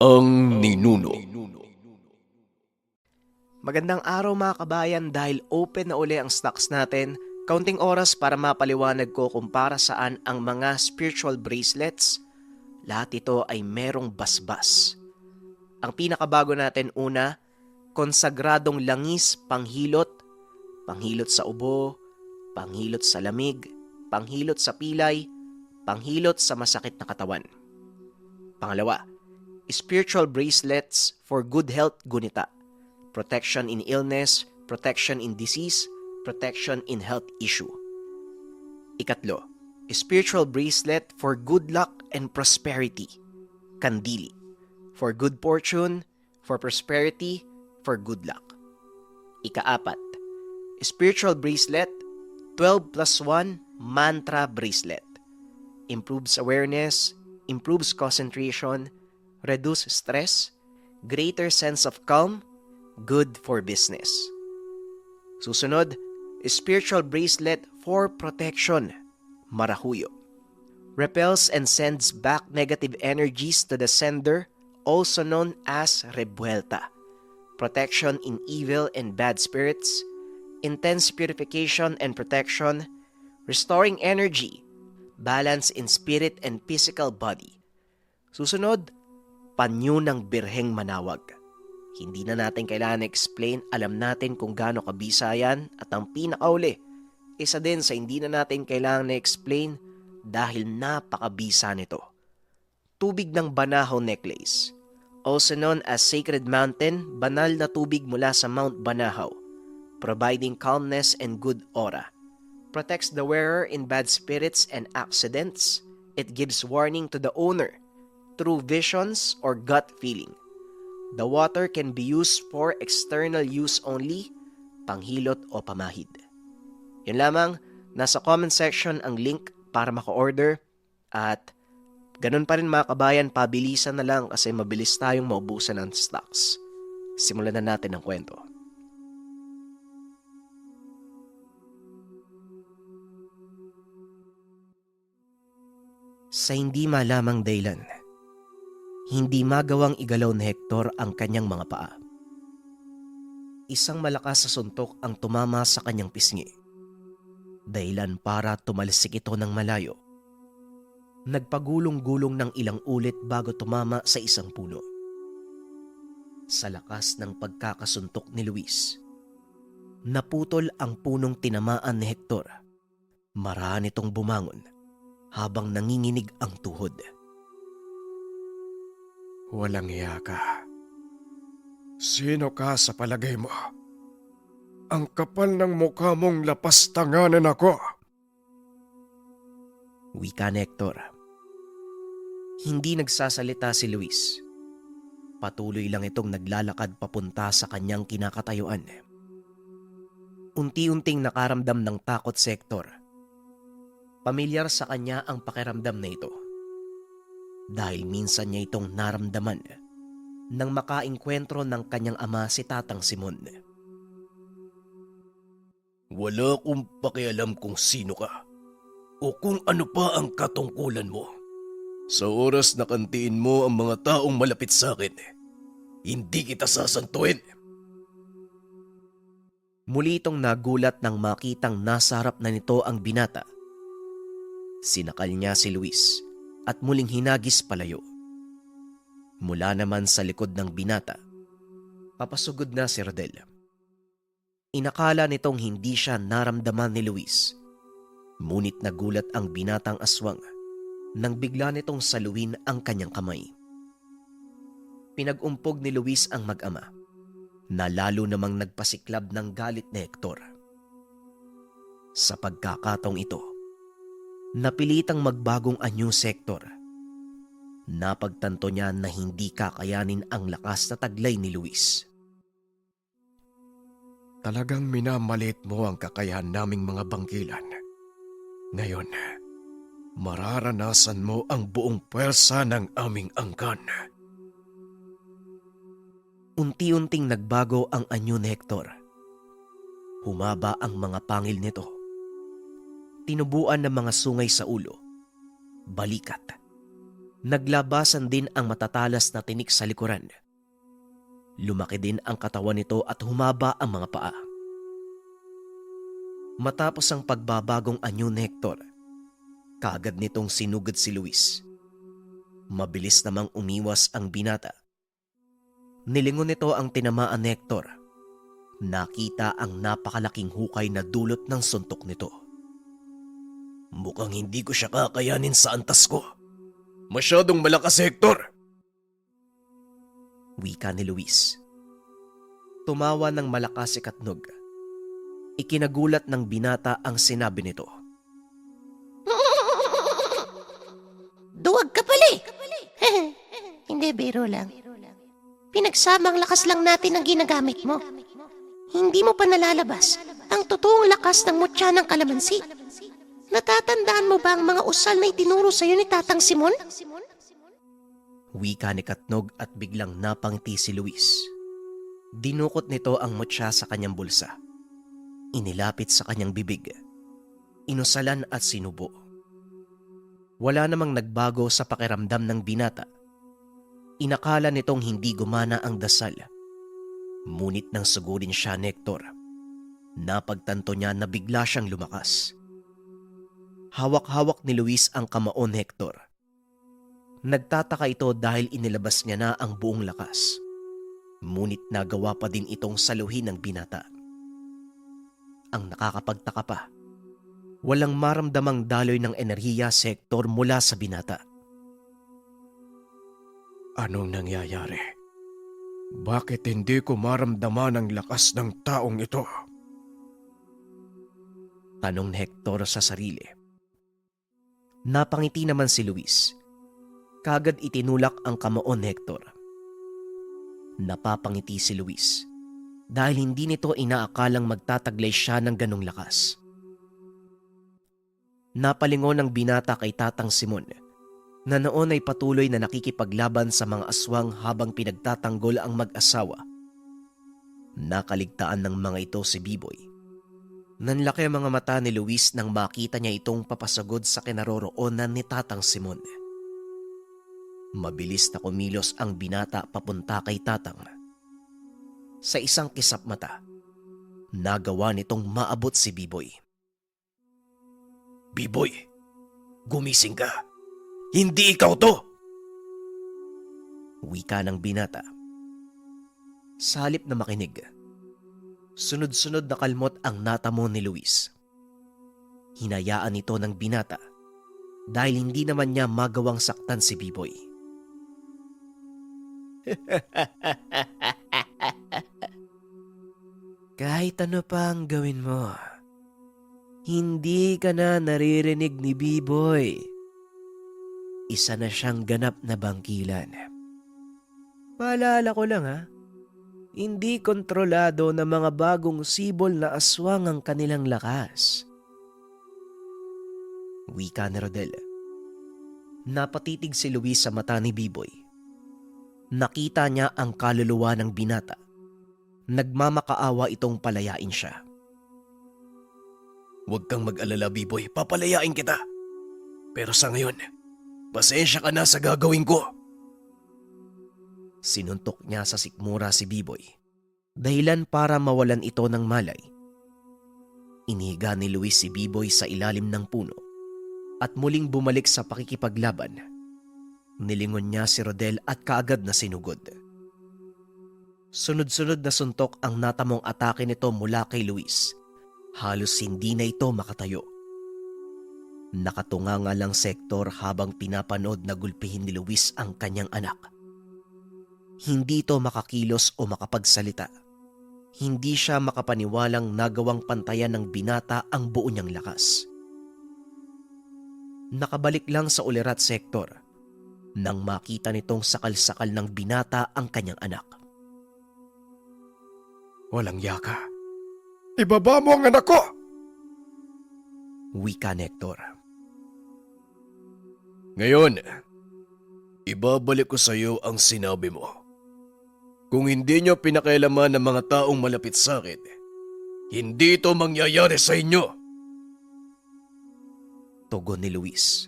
Ang ninuno. Magandang araw mga kabayan dahil open na uli ang stocks natin. Kaunting oras para mapaliwanag ko kung para saan ang mga spiritual bracelets. Lahat ito ay merong basbas. Ang pinakabago natin una, konsagradong langis panghilot. Panghilot sa ubo, panghilot sa lamig, panghilot sa pilay, panghilot sa masakit na katawan. Pangalawa, spiritual bracelets for good health gunita. Protection in illness, protection in disease, protection in health issue. Ikatlo, spiritual bracelet for good luck and prosperity. Kandili. For good fortune, for prosperity, for good luck. Ikaapat, spiritual bracelet, 12 plus 1 mantra bracelet. Improves awareness, improves concentration, reduce stress, greater sense of calm, good for business. Susunod, spiritual bracelet for protection, marahuyo. Repels and sends back negative energies to the sender, also known as revuelta. Protection in evil and bad spirits, intense purification and protection, restoring energy, balance in spirit and physical body. Susunod, panyo ng Birheng Manawag. Hindi na natin kailangan explain, alam natin kung gaano kabisa yan. At ang pinakauli, isa din sa hindi na natin kailangan na-explain dahil napakabisa nito. Tubig ng Banahaw Necklace. Also known as Sacred Mountain, banal na tubig mula sa Mount Banahaw, providing calmness and good aura. Protects the wearer in bad spirits and accidents. It gives warning to the owner through visions or gut feeling. The water can be used for external use only, panghilot o pamahid. Yun lamang, nasa comment section ang link para maka-order at ganun pa rin mga kabayan, pabilisan na lang kasi mabilis tayong maubusan ng stocks. Simulan na natin ang kwento. Sa hindi malamang dahilan, hindi magawang igalaw ni Hector ang kanyang mga paa. Isang malakas na suntok ang tumama sa kanyang pisngi. Dahilan para tumalsik ito ng malayo. Nagpagulong-gulong ng ilang ulit bago tumama sa isang puno. Sa lakas ng pagkakasuntok ni Luis, naputol ang punong tinamaan ni Hector. Marahan itong bumangon habang nanginginig ang tuhod. Walang iya ka. Sino ka sa palagay mo? Ang kapal ng mukha mong lapastanganan ako. Wika ni Hector. Hindi nagsasalita si Luis. Patuloy lang itong naglalakad papunta sa kanyang kinakatayuan. Unti-unting nakaramdam ng takot si Hector. Pamilyar sa kanya ang pakiramdam na ito. Dahil minsan niya itong naramdaman nang makaengkwentro ng kanyang ama si Tatang Simon. Wala akong pakialam kung sino ka o kung ano pa ang katungkulan mo. Sa oras na kantiin mo ang mga taong malapit sa akin, hindi kita sasantuin. Muli itong nagulat nang makitang nasa harap na nito ang binata. Sinakal niya si Luis at muling hinagis palayo. Mula naman sa likod ng binata, papasugod na si Rodel. Inakala nitong hindi siya naramdaman ni Luis. Ngunit nagulat ang binatang aswang nang bigla nitong saluin ang kanyang kamay. Pinag-umpog ni Luis ang mag-ama na lalo namang nagpasiklab ng galit ni Hector. Sa pagkakataong ito, napilitang magbagong anyo si Hector. Napagtanto niya na hindi kakayanin ang lakas na taglay ni Luis. Talagang minamalit mo ang kakayahan naming mga bangkilan. Ngayon, mararanasan mo ang buong pwersa ng aming angkan. Unti-unting nagbago ang anyo ni Hector. Humaba ang mga pangil nito. Tinubuan ng mga sungay sa ulo, balikat, Naglabasan din ang matatalas na tinik sa likuran. Lumaki din ang katawan nito at humaba ang mga paa. Matapos ang pagbabagong anyo ni Hector, kaagad nitong sinugod si Luis. Mabilis namang umiwas ang binata. Nilingon nito ang tinamaan ni Hector. Nakita ang napakalaking hukay na dulot ng suntok nito. Mukhang hindi ko siya kakayanin sa antas ko. Masyadong malakas si Hector. Wika ni Luis. Tumawa ng malakas si Katnog. Ikinagulat ng binata ang sinabi nito. Duwag ka pala eh. Hindi, biro lang. Pinagsamang lakas lang natin ang ginagamit mo. Hindi mo pa nalalabas ang totoong lakas ng mutya ng kalamansi. Natatandaan mo ba ang mga usal na itinuro sa'yo ni Tatang Simon? Wika ni Katnog at biglang napangiti si Luis. Dinukot nito ang mutya sa kanyang bulsa. Inilapit sa kanyang bibig. Inusalan at sinubo. Wala namang nagbago sa pakiramdam ng binata. Inakala nitong hindi gumana ang dasal. Ngunit nang sugurin siya ni Hector, napagtanto niya na bigla siyang lumakas. Hawak-hawak ni Luis ang kamao ni Hector. Nagtataka ito dahil inilabas niya na ang buong lakas. Ngunit nagawa pa din itong saluhin ng binata. Ang nakakapagtaka pa, walang maramdamang daloy ng enerhiya si Hector mula sa binata. Anong nangyayari? Bakit hindi ko maramdaman ang lakas ng taong ito? Tanong ni Hector sa sarili. Napangiti naman si Luis. Kagad itinulak ang kamao ni Hector. Napapangiti si Luis dahil hindi nito inaakalang magtataglay siya ng ganong lakas. Napalingon ang binata kay Tatang Simon na noon ay patuloy na nakikipaglaban sa mga aswang habang pinagtatanggol ang mag-asawa. Nakaligtaan ng mga ito si Biboy. Nanlaki ang mga mata ni Luis nang makita niya itong papasagod sa kinaroroonan ni Tatang Simon. Mabilis na kumilos ang binata papunta kay Tatang. Sa isang kisap mata, nagawa nitong maabot si Biboy. Biboy, gumising ka. Hindi ikaw to! Wika ng binata. Sa halip na makinig, sunod-sunod na kalmot ang natamo ni Luis. Hinayaan ito ng binata dahil hindi naman niya magawang saktan si Biboy. Kahit ano pa ang gawin mo, hindi ka na naririnig ni Biboy. Isa na siyang ganap na bangkilan. Paalala ko lang hindi kontrolado ng mga bagong sibol na aswang ang kanilang lakas. Wika ni Rodel. Napatitig si Luis sa mata ni Biboy. Nakita niya ang kaluluwa ng binata. Nagmamakaawa itong palayain siya. Huwag kang mag-alala, Biboy. Papalayain kita. Pero sa ngayon, pasensya ka na sa gagawin ko. Sinuntok niya sa sikmura si Biboy. Dahilan para mawalan ito ng malay. Inihiga ni Luis si Biboy sa ilalim ng puno at muling bumalik sa pakikipaglaban. Nilingon niya si Rodel at kaagad na sinugod. Sunod-sunod na suntok ang natamong atake nito mula kay Luis. Halos hindi na ito makatayo. Nakatunganga lang si Hector habang pinapanood na gulpihin ni Luis ang kanyang anak. Hindi ito makakilos o makapagsalita. Hindi siya makapaniwalang nagawang pantayan ng binata ang buo niyang lakas. Nakabalik lang sa ulirat si Hector nang makita nitong sakal-sakal ng binata ang kanyang anak. Walang yaka. Ibaba mo ang anak ko! Wika ni Hector. Ngayon, ibabalik ko sa iyo ang sinabi mo. Kung hindi niyo pinakialaman ng mga taong malapit sa akin, hindi ito mangyayari sa inyo. Tugon ni Luis.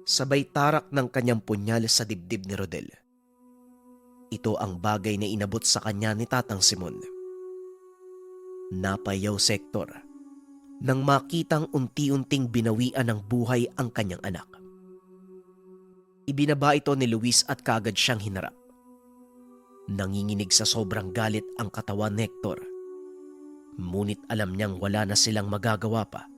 Sabay tarak ng kanyang punyal sa dibdib ni Rodel. Ito ang bagay na inabot sa kanya ni Tatang Simon. Napayaw si Hector nang makitang unti-unting binawian ng buhay ang kanyang anak. Ibinaba ito ni Luis at kaagad siyang hinarap. Nanginginig sa sobrang galit ang katawan ni Hector. Ngunit alam niyang wala na silang magagawa pa.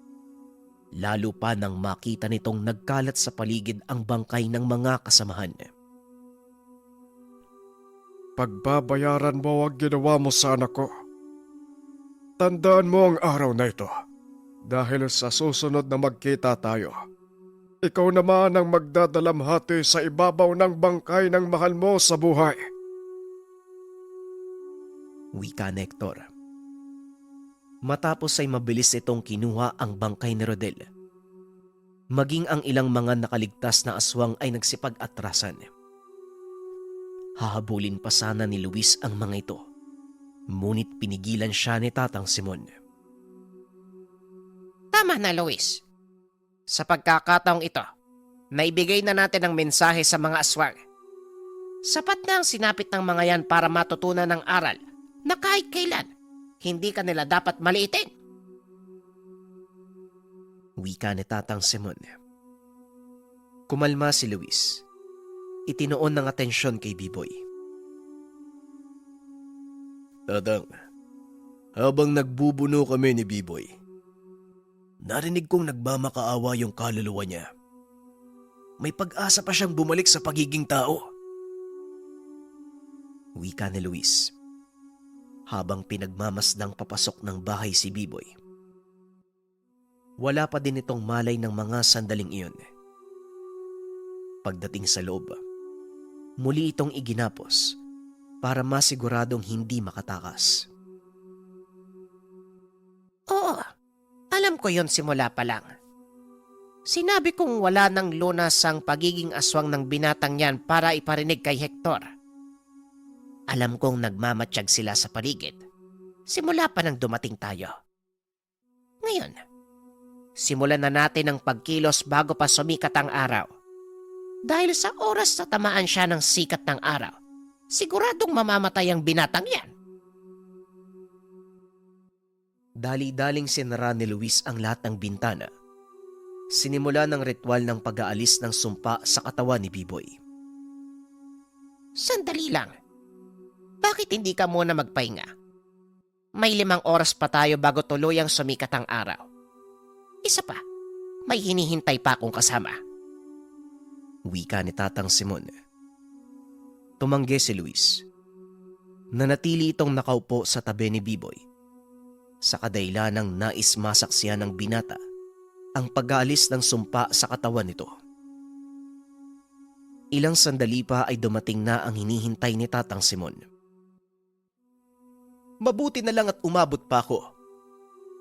Lalo pa nang makita nitong nagkalat sa paligid ang bangkay ng mga kasamahan. Pagbabayaran mo ang ginawa mo sa anak ko. Tandaan mo ang araw na ito. Dahil sa susunod na magkita tayo, ikaw naman ang magdadalamhati sa ibabaw ng bangkay ng mahal mo sa buhay. Wika ni Hector. Matapos ay mabilis itong kinuha ang bangkay ni Rodel. Maging ang ilang mga nakaligtas na aswang ay nagsipag-atrasan. Hahabulin pa sana ni Luis ang mga ito. Ngunit pinigilan siya ni Tatang Simon. Tama na, Luis. Sa pagkakataong ito, naibigay na natin ang mensahe sa mga aswang. Sapat na ang sinapit ng mga yan para matutunan ng aral na kahit kailan, hindi ka nila dapat maliitin. Wika ni Tatang Simon. Kumalma si Luis. Itinoon ng atensyon kay Biboy. Tatang, habang nagbubuno kami ni Biboy, narinig kong nagmamakaawa yung kaluluwa niya. May pag-asa pa siyang bumalik sa pagiging tao. Wika ni Luis. Habang pinagmamasdang papasok ng bahay si Biboy. Wala pa din itong malay ng mga sandaling iyon. Pagdating sa loob, muli itong iginapos para masiguradong hindi makatakas. Oo, alam ko yon simula pa lang. Sinabi kong wala nang lunas ang pagiging aswang ng binatang yan para iparinig kay Hector. Alam kong nagmamatsyag sila sa paligid simula pa nang dumating tayo. Ngayon, simulan na natin ang pagkilos bago pa sumikat ang araw. Dahil sa oras na tamaan siya ng sikat ng araw, siguradong mamamatay ang binatang yan. Dali-daling sinara ni Luis ang lahat ng bintana. Sinimula ng ritual ng pag-aalis ng sumpa sa katawan ni Biboy. Sandali lang. Bakit hindi ka muna magpahinga? May 5 oras pa tayo bago tuluyang sumikat ang araw. Isa pa, may hinihintay pa akong kasama. Wika ni Tatang Simon. Tumanggi si Luis. Nanatili itong nakaupo sa tabi ni Biboy. Sa kadailanang nais masaksihan ng binata ang pag-aalis ng sumpa sa katawan nito. Ilang sandali pa ay dumating na ang hinihintay ni Tatang Simon. Mabuti na lang at umabot pa ako.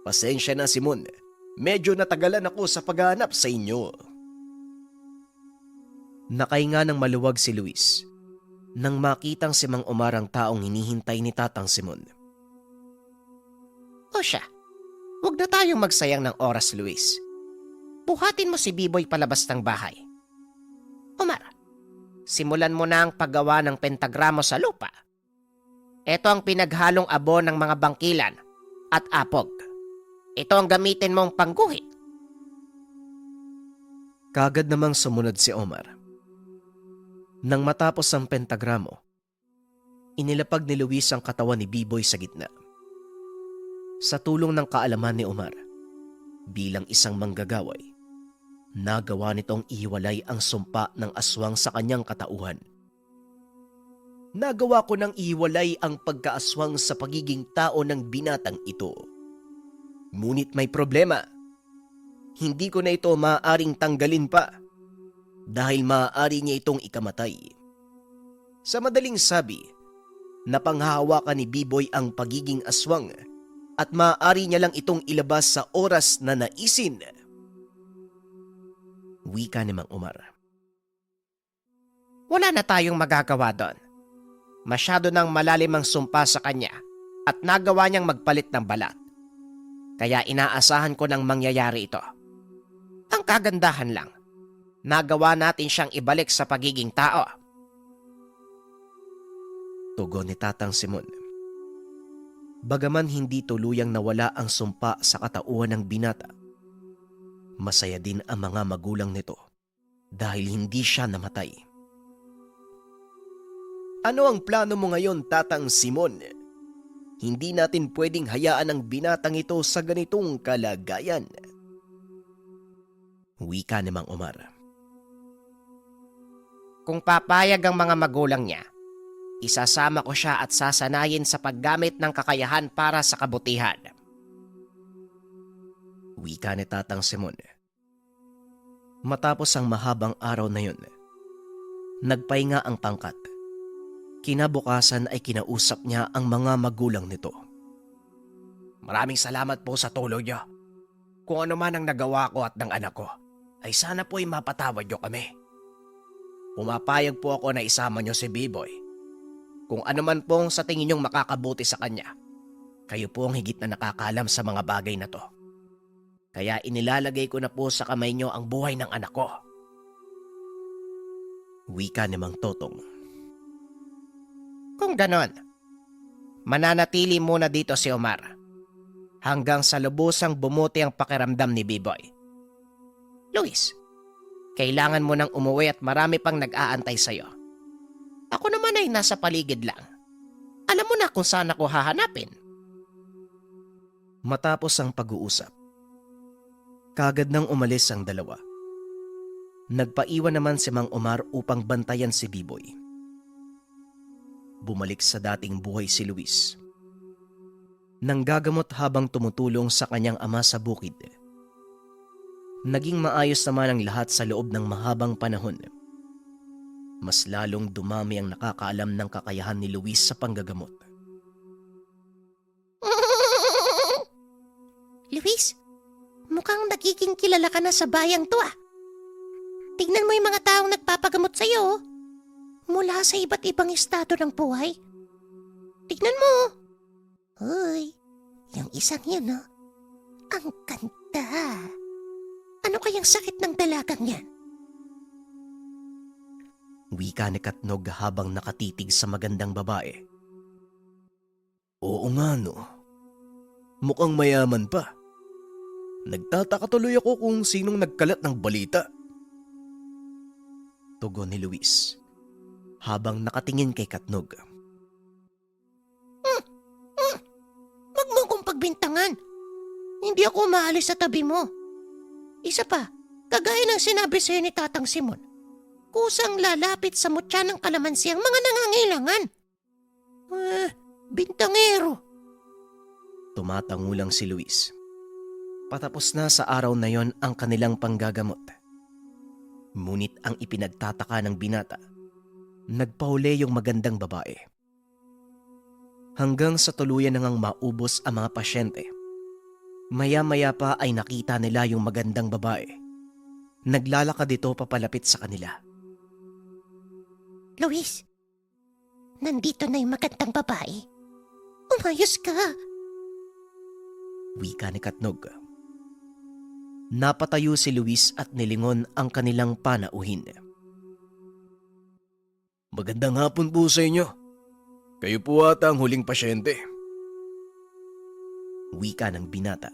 Pasensya na, Simon. Medyo natagalan ako sa paghahanap sa inyo. Nakahinga ng maluwag si Luis nang makitang si Mang Omar ang taong hinihintay ni Tatang Simon. O siya, huwag na tayong magsayang ng oras, Luis. Buhatin mo si Biboy palabas ng bahay. Omar, simulan mo na ang paggawa ng pentagramo sa lupa. Ito ang pinaghalong abo ng mga bangkilan at apog. Ito ang gamitin mong pangguhit. Kagad namang sumunod si Omar. Nang matapos ang pentagramo, inilapag ni Luis ang katawan ni Biboy sa gitna. Sa tulong ng kaalaman ni Omar, bilang isang manggagaway, nagawa nitong ihiwalay ang sumpa ng aswang sa kanyang katauhan. Nagawa ko ng ihiwalay ang pagkaaswang sa pagiging tao ng binatang ito. Ngunit may problema. Hindi ko na ito maaaring tanggalin pa dahil maaari niya itong ikamatay. Sa madaling sabi, napanghahawakan ni Biboy ang pagiging aswang at maaari niya lang itong ilabas sa oras na naisin. Wika ni Mang Omar. Wala na tayong magagawa doon. Masyado nang malalim ang sumpa sa kanya at nagawa niyang magpalit ng balat. Kaya inaasahan ko nang mangyayari ito. Ang kagandahan lang, nagawa natin siyang ibalik sa pagiging tao. Tugon ni Tatang Simon. Bagaman hindi tuluyang nawala ang sumpa sa katauhan ng binata, masaya din ang mga magulang nito dahil hindi siya namatay. Ano ang plano mo ngayon, Tatang Simon? Hindi natin pwedeng hayaan ang binatang ito sa ganitong kalagayan. Wika ni Mang Omar. Kung papayag ang mga magulang niya, isasama ko siya at sasanayin sa paggamit ng kakayahan para sa kabutihan. Wika ni Tatang Simon. Matapos ang mahabang araw na yun, nagpahinga ang pangkat. Kinabukasan ay kinausap niya ang mga magulang nito. Maraming salamat po sa tulong niyo. Kung ano man ang nagawa ko at ng anak ko, ay sana po ay mapatawad niyo kami. Pumapayag po ako na isama niyo si B-Boy. Kung ano man pong sa tingin niyong makakabuti sa kanya, kayo po ang higit na nakakaalam sa mga bagay na to. Kaya inilalagay ko na po sa kamay niyo ang buhay ng anak ko. Wika ni Mang Totong. Kung ganon, mananatili muna dito si Omar hanggang sa lubusang bumuti ang pakiramdam ni B-Boy. Luis, kailangan mo nang umuwi at marami pang nag-aantay sa'yo. Ako naman ay nasa paligid lang. Alam mo na kung saan ako hahanapin. Matapos ang pag-uusap, kagad nang umalis ang dalawa. Nagpaiwan naman si Mang Omar upang bantayan si B-Boy. Bumalik sa dating buhay si Luis. Nanggagamot habang tumutulong sa kanyang ama sa bukid. Naging maayos naman ang lahat sa loob ng mahabang panahon. Mas lalong dumami ang nakakaalam ng kakayahan ni Luis sa panggagamot. Luis, mukhang nagiging kilala ka na sa bayang to ah. Tignan mo yung mga taong nagpapagamot sa'yo oh. Mula sa iba't ibang estado ng buhay. Tignan mo. Uy, yung isang yan oh. Ang ganda. Ano kayang sakit ng dalagang yan? Wika ni Katnog habang nakatitig sa magandang babae. Oo nga no. Mukhang mayaman pa. Nagtataka tuloy ako kung sinong nagkalat ng balita. Tugon ni Luis habang nakatingin kay Katnog. Wag mo kong pagbintangan. Hindi ako maalis sa tabi mo. Isa pa, kagaya ng sinabi sa'yo ni Tatang Simon, kusang lalapit sa mutya ng kalamansi ang mga nangangailangan. Bintangero. Tumatangulang si Luis. Patapos na sa araw na yon ang kanilang panggagamot. Ngunit ang ipinagtataka ng binata, nagpahuli yung magandang babae. Hanggang sa tuluyan na ngang maubos ang mga pasyente, maya-maya pa ay nakita nila yung magandang babae. Naglalakad ito papalapit sa kanila. Luis, nandito na yung magandang babae. Umayos ka. Wika ni Katnog. Napatayo si Luis at nilingon ang kanilang panauhin. Magandang hapon po sa inyo. Kayo po ata ang huling pasyente. Wika ng binata.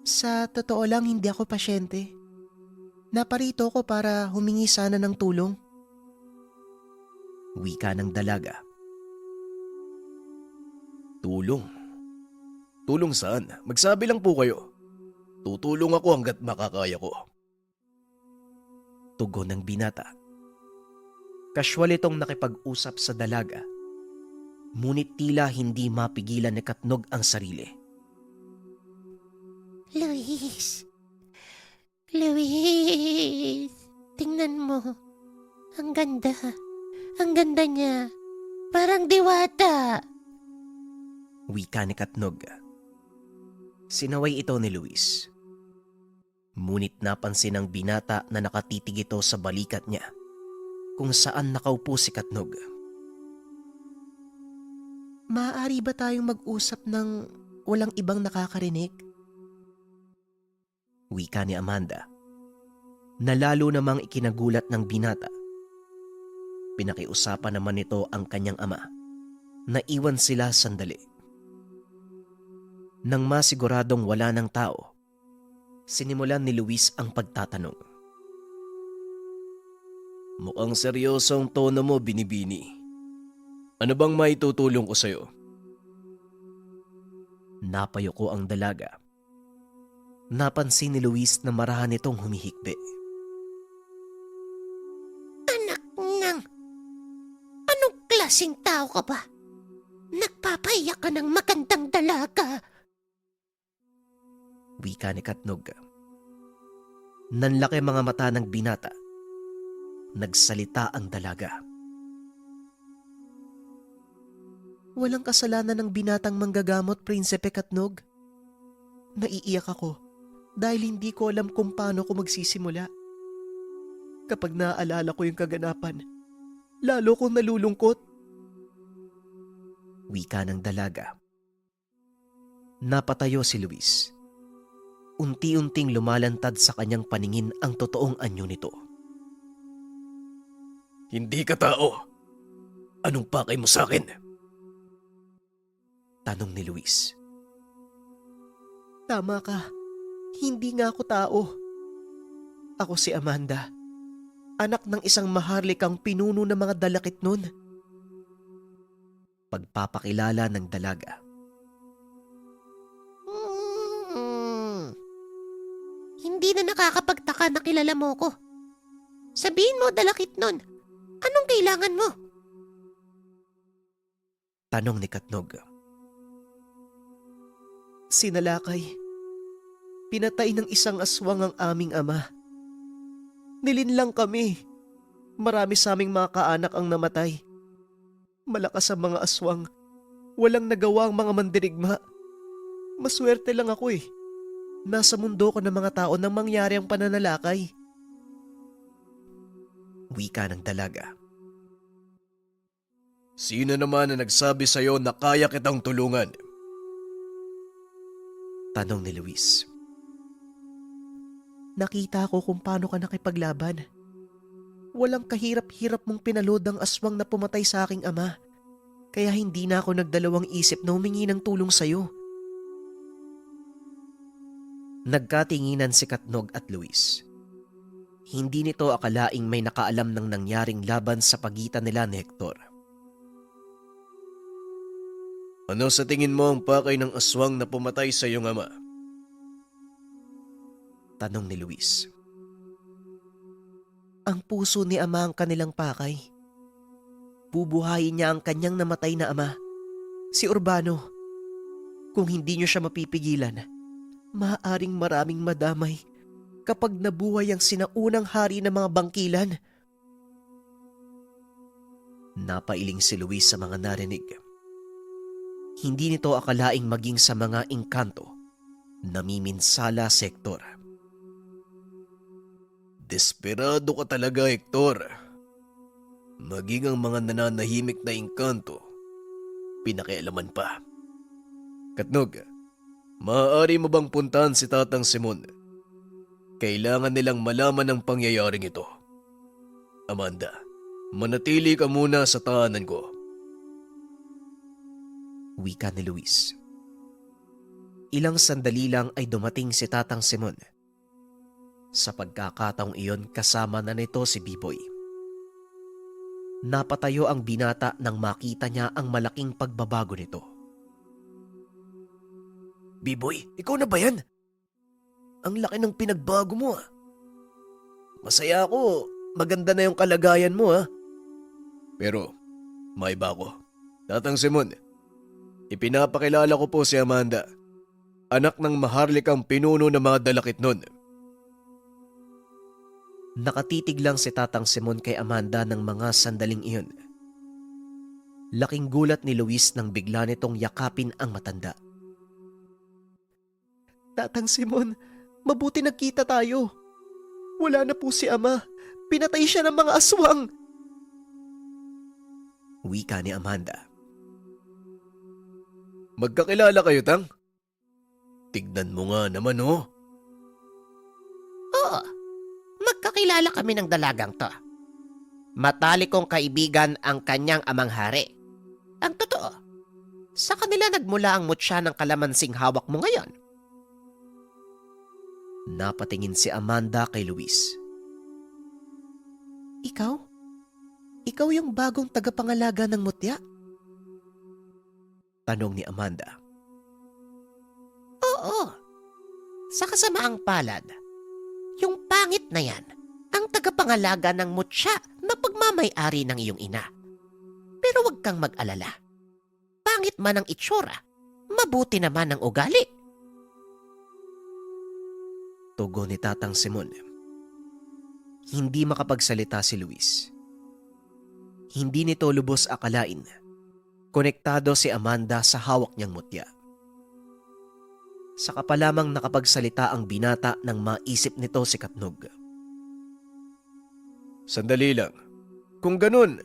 Sa totoo lang, hindi ako pasyente. Naparito ko para humingi sana ng tulong. Wika ng dalaga. Tulong? Tulong saan? Magsabi lang po kayo. Tutulong ako hanggat makakaya ko. Tugon ng binata. Kasywal itong nakipag-usap sa dalaga. Ngunit tila hindi mapigilan ni Katnog ang sarili. Luis. Luis. Tingnan mo. Ang ganda. Ang ganda niya. Parang diwata. Wika ni Katnog. Sinaway ito ni Luis. Ngunit napansin ng binata na nakatitig ito sa balikat niya kung saan nakaupo si Katnog. Maaari ba tayong mag-usap ng walang ibang nakakarinig? Wika ni Amanda na lalo namang ikinagulat ng binata. Pinakiusapan naman nito ang kanyang ama. Naiwan sila sandali. Nang masiguradong wala ng tao, sinimulan ni Luis ang pagtatanong. Mukhang seryosong tono mo, Binibini. Ano bang maitutulong ko sa'yo? Napayuko ang dalaga. Napansin ni Luis na marahan nitong humihikbi. Anak ng... Anong klaseng tao ka ba? Nagpapahiya ka ng magandang dalaga. Wika ni Katnog. Nanlaki mga mata ng binata. Nagsalita ang dalaga. Walang kasalanan ng binatang manggagamot, Prinsipe Katnog. Naiiyak ako dahil hindi ko alam kung paano ko magsisimula. Kapag naaalala ko yung kaganapan, lalo kong nalulungkot. Wika ng dalaga. Napatayo si Luis. Unti-unting lumalantad sa kanyang paningin ang totoong anyo nito. Hindi ka tao. Anong pakay mo sa akin? Tanong ni Luis. Tama ka. Hindi nga ako tao. Ako si Amanda. Anak ng isang maharlikang pinuno ng mga dalakit nun. Pagpapakilala ng dalaga. Hindi na nakakapagtaka na kilala mo ko. Sabihin mo, dalakit nun. Anong kailangan mo? Tanong ni Katnog. Sinalakay. Pinatay ng isang aswang ang aming ama. Nilinlang kami. Marami sa aming mga kaanak ang namatay. Malakas ang mga aswang. Walang nagawa ang mga mandirigma. Maswerte lang ako eh. Nasa mundo ko ng mga tao nang mangyari ang pananalakay. Wika ng dalaga. Sino naman na nagsabi sa'yo na kaya kitang tulungan? Tanong ni Luis. Nakita ko kung paano ka nakipaglaban. Walang kahirap-hirap mong pinalod ang aswang na pumatay sa aking ama. Kaya hindi na ako nagdalawang isip na humingi ng tulong sa'yo. Nagkatinginan si Katnog at Luis. Hindi nito akalaing may nakaalam ng nangyaring laban sa pagitan nila ni Hector. Ano sa tingin mo ang pakay ng aswang na pumatay sa iyong ama? Tanong ni Luis. Ang puso ni ama ang kanilang pakay. Bubuhayin niya ang kanyang namatay na ama, si Urbano. Kung hindi niyo siya mapipigilan, maaaring maraming madamay kapag nabuhay ang sinaunang hari ng mga bangkilan. Napailing si Luis sa mga narinig. Hindi nito akalaing maging sa mga engkanto namiminsala si Hector. Desperado ka talaga, Hector. Maging ang mga nananahimik na engkanto, pinakialaman pa. Katnog, maaari mo bang puntahan si Tatang Simon? Kailangan nilang malaman ang pangyayaring ito. Amanda, manatili ka muna sa tahanan ko. Wika ni Luis. Ilang sandali lang ay dumating si Tatang Simon. Sa pagkakataong iyon kasama na nito si Biboy. Napatayo ang binata nang makita niya ang malaking pagbabago nito. Biboy, ikaw na ba yan? Ang laki ng pinagbago mo ah. Masaya ako, maganda na yung kalagayan mo ah. Pero, may ba ako? Tatang Simon, ipinapakilala ko po si Amanda, anak ng maharlikang pinuno ng mga dalakit nun. Nakatitig lang si Tatang Simon kay Amanda ng mga sandaling iyon. Laking gulat ni Luis nang bigla nitong yakapin ang matanda. Tatang Simon, mabuti nagkita tayo. Wala na po si Ama. Pinatay siya ng mga aswang. Wika ni Amanda. Magkakilala kayo, Tang? Tignan mo nga naman oh. Oo, magkakilala Magkakilala kami ng dalagang to. Matalik kong kaibigan ang kanyang amang hari. Ang totoo, sa kanila nagmula ang mutya ng kalamansing hawak mo ngayon. Napatingin si Amanda kay Luis. Ikaw? Ikaw yung bagong tagapangalaga ng mutya? Tanong ni Amanda. Oo. Sa kasamaang palad, yung pangit na yan ang tagapangalaga ng mutya na pagmamay-ari ng iyong ina. Pero huwag kang mag-alala. Pangit man ang itsura, mabuti naman ang ugali. Tugon ni Tatang Simon. Hindi makapagsalita si Luis. Hindi nito lubos akalain. Konektado si Amanda sa hawak niyang mutya. Saka pa lamang nakapagsalita ang binata nang maisip nito si Katnog. Sandali lang. Kung ganun,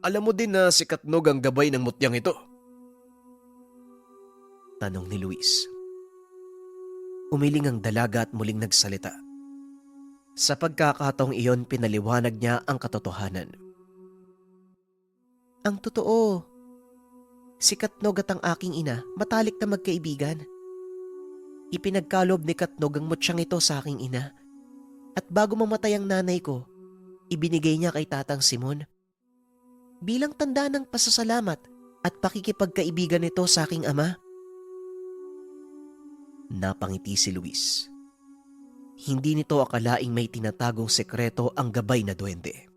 alam mo din na si Katnog ang gabay ng mutyang ito. Tanong ni Luis. Umiling ang dalaga at muling nagsalita. Sa pagkakataong iyon, pinaliwanag niya ang katotohanan. Ang totoo, si Katnog at ang aking ina matalik na magkaibigan. Ipinagkalob ni Katnog ang mutsyang ito sa aking ina. At bago mamatay ang nanay ko, ibinigay niya kay Tatang Simon. Bilang tanda ng pasasalamat at pakikipagkaibigan nito sa aking ama. Napangiti si Luis. Hindi nito akalaing may tinatagong sekreto ang gabay na duwende.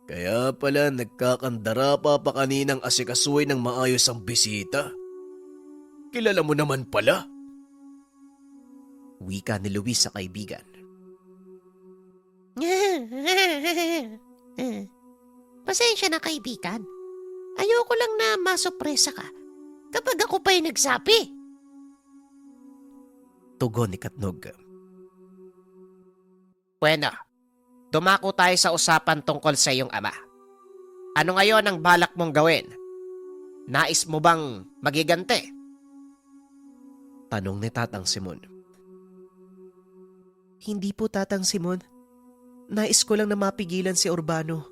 Kaya pala nagkakandara pa kaninang asikasuhin ng maayos ang bisita. Kilala mo naman pala. Wika ni Luis sa kaibigan. Pasensya na kaibigan. Ayoko lang na masopresa ka kapag ako pa'y nagsabi. Tugon ni Katnog. Bueno, dumako tayo sa usapan tungkol sa iyong ama. Ano ngayon ang balak mong gawin? Nais mo bang magigante? Tanong ni Tatang Simon. Hindi po, Tatang Simon. Nais ko lang na mapigilan si Urbano.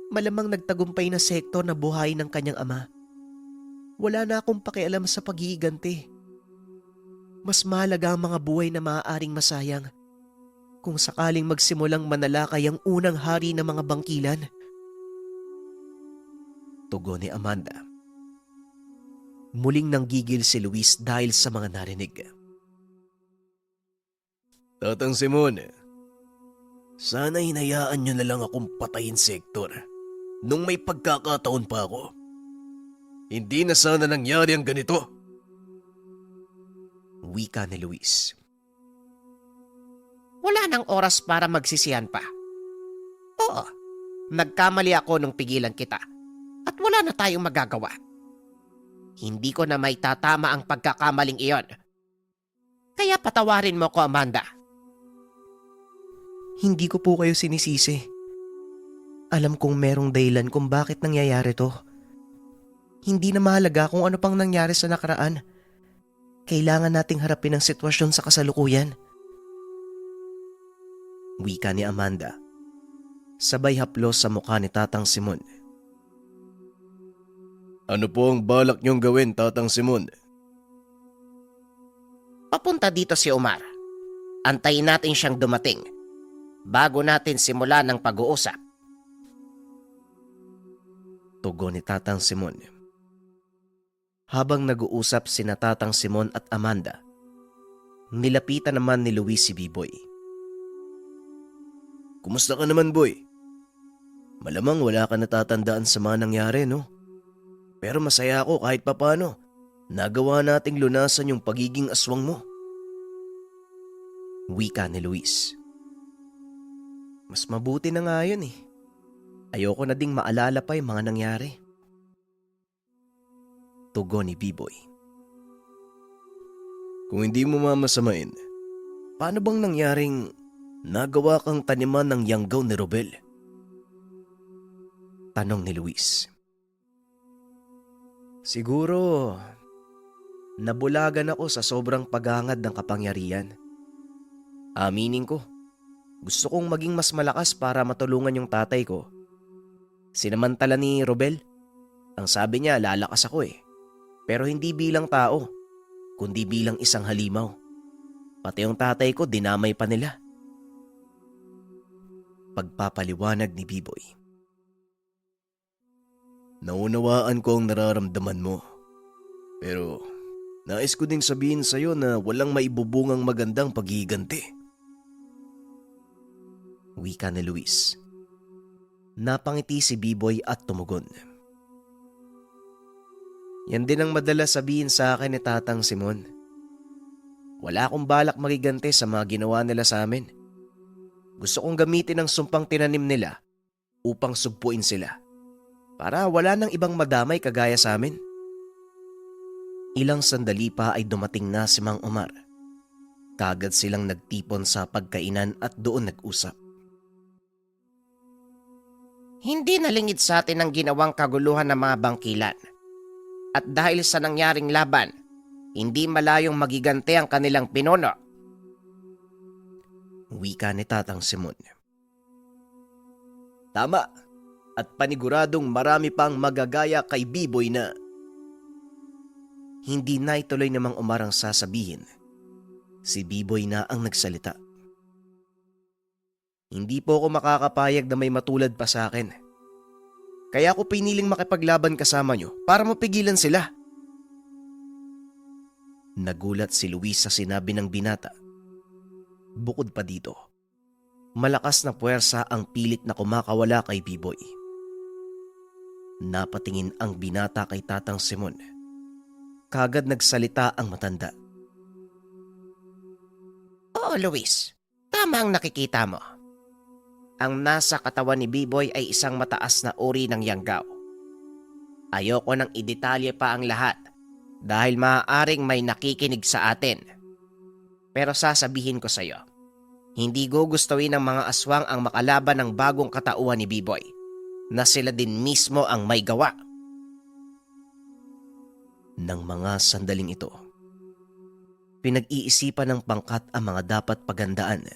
Malamang nagtagumpay na sektor na buhay ng kanyang ama. Wala na akong pakialam sa pag-iigante. Mas mahalaga ang mga buhay na maaaring masayang kung sakaling magsimulang manalakay ang unang hari ng mga bangkilan. Tugon ni Amanda. Muling nanggigil si Luis dahil sa mga narinig. Tatang Simon, sana hinayaan niyo na lang akong patayin sektor nung may pagkakataon pa ako. Hindi na sana nangyari ang ganito. Wika ni Luis. Wala nang oras para magsisihan pa. Oo, nagkamali ako nung pigilan kita at wala na tayong magagawa. Hindi ko na may tatama ang pagkakamaling iyon. Kaya patawarin mo ko, Amanda. Hindi ko po kayo sinisisi. Alam kong merong dahilan kung bakit nangyayari to. Hindi na mahalaga kung ano pang nangyari sa nakaraan. Kailangan nating harapin ang sitwasyon sa kasalukuyan. Wika ni Amanda. Sabay haplos sa mukha ni Tatang Simon. Ano po ang balak niyong gawin, Tatang Simon? Papunta dito si Omar. Antayin natin siyang dumating bago natin simulan ang pag-uusap. Tugon ni Tatang Simon. Habang nag-uusap sina Tatang Simon at Amanda, nilapitan naman ni Luis si Biboy. Kumusta ka naman, boy? Malamang wala ka natatandaan sa mga nangyari, no? Pero masaya ako kahit papano. Nagawa nating lunasan yung pagiging aswang mo. Wika ni Luis. Mas mabuti na nga yun eh. Ayoko na ding maalala pa yung mga nangyari. Tugon ni Biboy. Kung hindi mo mamasamain, paano bang nangyaring nagawa kang taniman ng yanggaw ni Robel? Tanong ni Luis. Siguro, nabulagan ako sa sobrang paghangad ng kapangyarihan. Aminin ko, gusto kong maging mas malakas para matulungan yung tatay ko. Sinamantala ni Robel. Ang sabi niya, lalakas ako eh. Pero hindi bilang tao, kundi bilang isang halimaw. Pati yung tatay ko, dinamay pa nila. Pagpapaliwanag ni Biboy. Naunawaan ko ang nararamdaman mo. Pero nais ko ding sabihin sa'yo na walang maibubungang magandang paghihiganti. Wika ni Luis. Napangiti si Biboy at tumugon. Yan din ang madalas sabihin sa akin ni Tatang Simon. Wala akong balak magigante sa mga ginawa nila sa amin. Gusto kong gamitin ang sumpang tinanim nila upang sugpuin sila para wala nang ibang madamay kagaya sa amin. Ilang sandali pa ay dumating na si Mang Omar. Kagad silang nagtipon sa pagkainan at doon nag-usap. Hindi nalingid sa atin ang ginawang kaguluhan ng mga bangkilan. At dahil sa nangyaring laban, hindi malayong magigante ang kanilang pinuno. Wika ni Tatang Simon. Tama, at paniguradong marami pang magagaya kay Biboy na hindi na ituloy na Mang Omar ang sasabihin. Si Biboy na ang nagsalita. Hindi po ako makakapayag na may matulad pa sa akin. Kaya ako piniling makipaglaban kasama nyo para mapigilan sila. Nagulat si Luis sa sinabi ng binata. Bukod pa dito, malakas na puwersa ang pilit na kumakawala kay Biboy. Napatingin ang binata kay Tatang Simon. Kagad nagsalita ang matanda. Oo, Luis. Tama ang nakikita mo. Ang nasa katawan ni Biboy ay isang mataas na uri ng yanggaw. Ayoko nang idetalye pa ang lahat dahil maaaring may nakikinig sa atin. Pero sasabihin ko sa iyo, hindi gugustuhin ng mga aswang ang makalaban ng bagong katauhan ni Biboy na sila din mismo ang may gawa. Nang mga sandaling ito, pinag-iisipan ng pangkat ang mga dapat pagandaan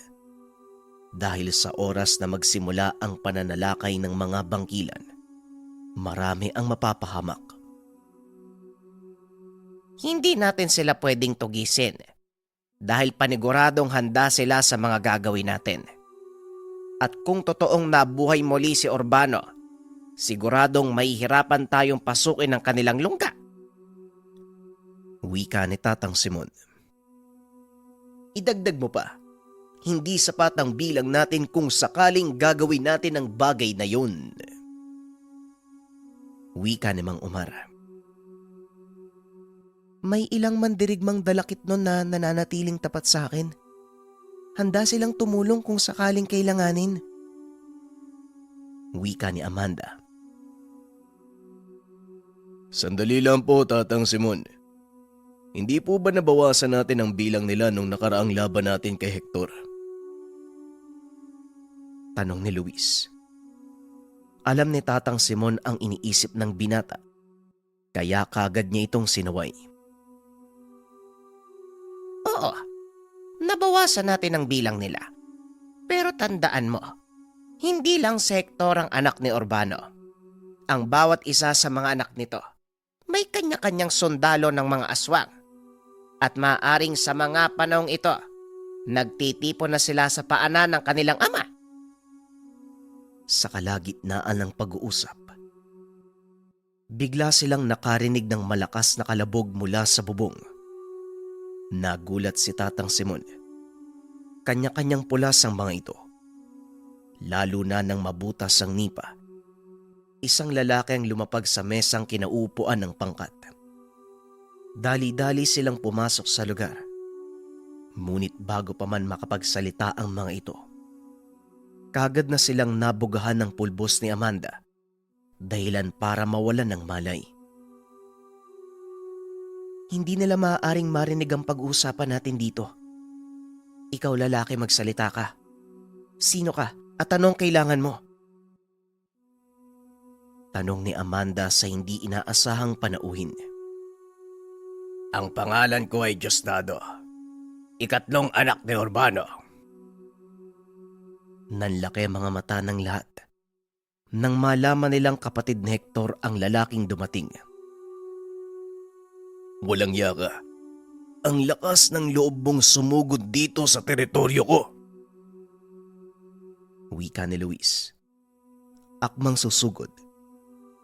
dahil sa oras na magsimula ang pananalakay ng mga bangkilan, marami ang mapapahamak. Hindi natin sila pwedeng tugisin dahil paniguradong handa sila sa mga gagawin natin. At kung totoong nabuhay muli si Urbano, siguradong mahihirapan tayong pasukin ang kanilang lungga. Wika ni Tatang Simon. Idagdag mo pa, hindi sapat ang bilang natin kung sakaling gagawin natin ang bagay na yun. Wika ni Mang Omar. May ilang mandirigmang dalakit nun na nananatiling tapat sa akin. Handa silang tumulong kung sakaling kailanganin. Wika ni Amanda. Sandali lang po, Tatang Simon. Hindi po ba nabawasan natin ang bilang nila nung nakaraang laban natin kay Hector? Tanong ni Luis. Alam ni Tatang Simon ang iniisip ng binata, kaya kagad niya itong sinaway. Oo, nabawasan natin ang bilang nila. Pero tandaan mo, hindi lang si Hector ang anak ni Urbano. Ang bawat isa sa mga anak nito, may kanya-kanyang sundalo ng mga aswang. At maaaring sa mga panahong ito, nagtitipon na sila sa paanan ng kanilang ama. Sa kalagitnaan ng pag-uusap, bigla silang nakarinig ng malakas na kalabog mula sa bubong. Nagulat si Tatang Simon. Kanya-kanyang pulas ang mga ito. Lalo na nang mabutas ang nipa. Isang lalaki ang lumapag sa mesang kinaupuan ng pangkat. Dali-dali silang pumasok sa lugar. Ngunit bago pa man makapagsalita ang mga ito, kagad na silang nabugahan ng pulbos ni Amanda, dahilan para mawalan ng malay. Hindi nila maaaring marinig ang pag-uusapan natin dito. Ikaw lalaki, magsalita ka. Sino ka at anong kailangan mo? Tanong ni Amanda sa hindi inaasahang panauhin. Ang pangalan ko ay Diosdado, ikatlong anak ni Urbano. Nanlaki ang mga mata ng lahat nang malaman nilang kapatid ni Hector ang lalaking dumating. Walang yaka. Ang lakas ng loob mong sumugod dito sa teritoryo ko. Wika ni Luis. Akmang susugod,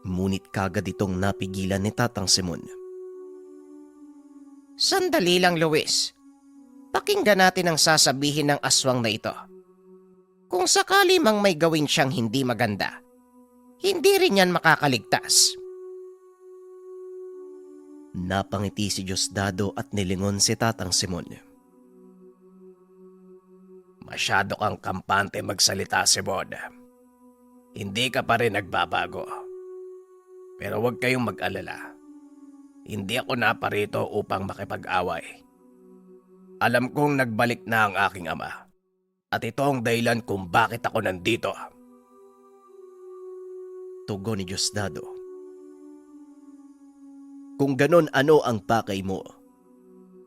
ngunit kagad itong napigilan ni Tatang Simon. Sandali lang, Luis. Pakinggan natin ang sasabihin ng aswang na ito. Kung sakali mang may gawin siyang hindi maganda, hindi rin yan makakaligtas. Napangiti si Diosdado at nilingon si Tatang Simon. Masyado kang kampante magsalita, Simon. Hindi ka pa rin nagbabago. Pero huwag kayong mag-alala. Hindi ako naparito upang makipag-away. Alam kong nagbalik na ang aking ama. At ito ang dahilan kung bakit ako nandito. Tugon ni Diosdado. Kung ganon, ano ang pakay mo?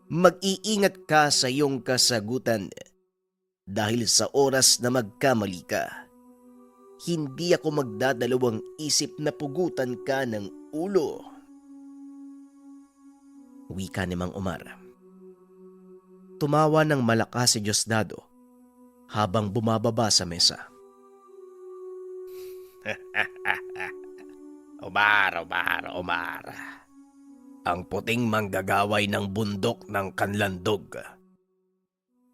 Mag-iingat ka sa iyong kasagutan dahil sa oras na magkamali ka, hindi ako magdadalawang isip na pugutan ka ng ulo. Wika ni Mang Omar. Tumawa ng malakas si Diosdado habang bumababa sa mesa. Omar. Ang puting manggagaway ng bundok ng Kanlandog.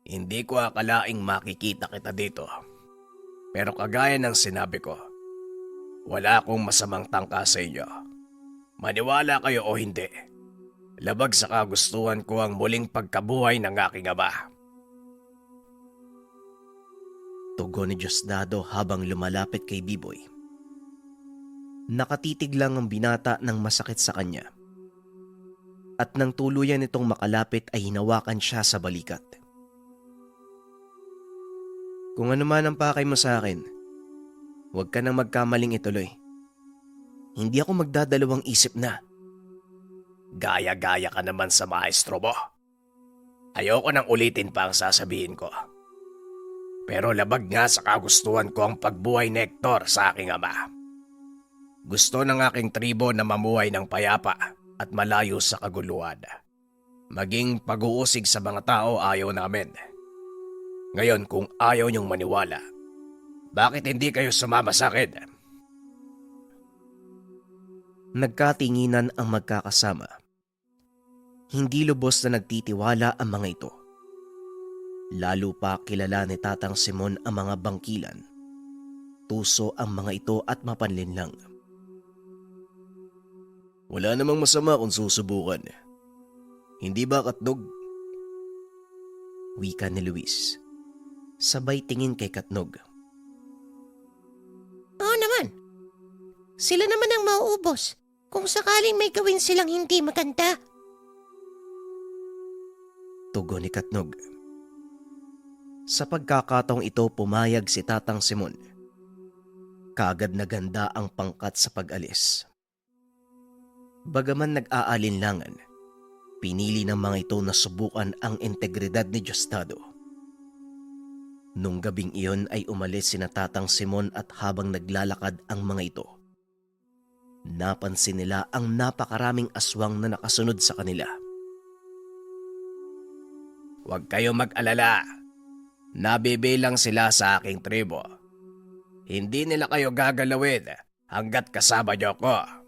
Hindi ko akalaing makikita kita dito. Pero kagaya ng sinabi ko, wala akong masamang tangka sa inyo. Maniwala kayo o hindi, labag sa kagustuhan ko ang muling pagkabuhay ng aking ama. Tugon ni Diosdado habang lumalapit kay Biboy. Nakatitig lang ang binata ng masakit sa kanya. At nang tuluyan itong makalapit ay hinawakan siya sa balikat. Kung ano man ang pakay mo sa akin, huwag ka nang magkamaling ituloy. Hindi ako magdadalawang isip na. Gaya-gaya ka naman sa maestro mo. Ayoko nang ulitin pa ang sasabihin ko. Pero labag nga sa kagustuhan ko ang pagbuhay ni Hector sa aking ama. Gusto ng aking tribo na mamuhay ng payapa at malayo sa kaguluhan. Maging pag-uusig sa mga tao ayaw namin. Ngayon kung ayaw niyong maniwala, bakit hindi kayo sumama sa akin? Nagkatinginan ang magkakasama. Hindi lubos na nagtitiwala ang mga ito. Lalo pa kilala ni Tatang Simon ang mga bangkilan. Tuso ang mga ito at mapanlinlang. Wala namang masama kung susubukan. Hindi ba, Katnog? Wika ni Luis. Sabay tingin kay Katnog. Oo naman. Sila naman ang mauubos kung sakaling may gawin silang hindi maganda. Tugon ni Katnog. Sa pagkakataong ito pumayag si Tatang Simon. Kaagad na ganda ang pangkat sa pag-alis. Bagaman nag-aalinlangan, pinili ng mga ito na subukan ang integridad ni Diosdado. Nung gabing iyon ay umalis sina Tatang Simon at habang naglalakad ang mga ito, napansin nila ang napakaraming aswang na nakasunod sa kanila. Huwag kayo mag-alala. Nabibilang sila sa aking tribo. Hindi nila kayo gagalawin hanggat kasama niyo ko.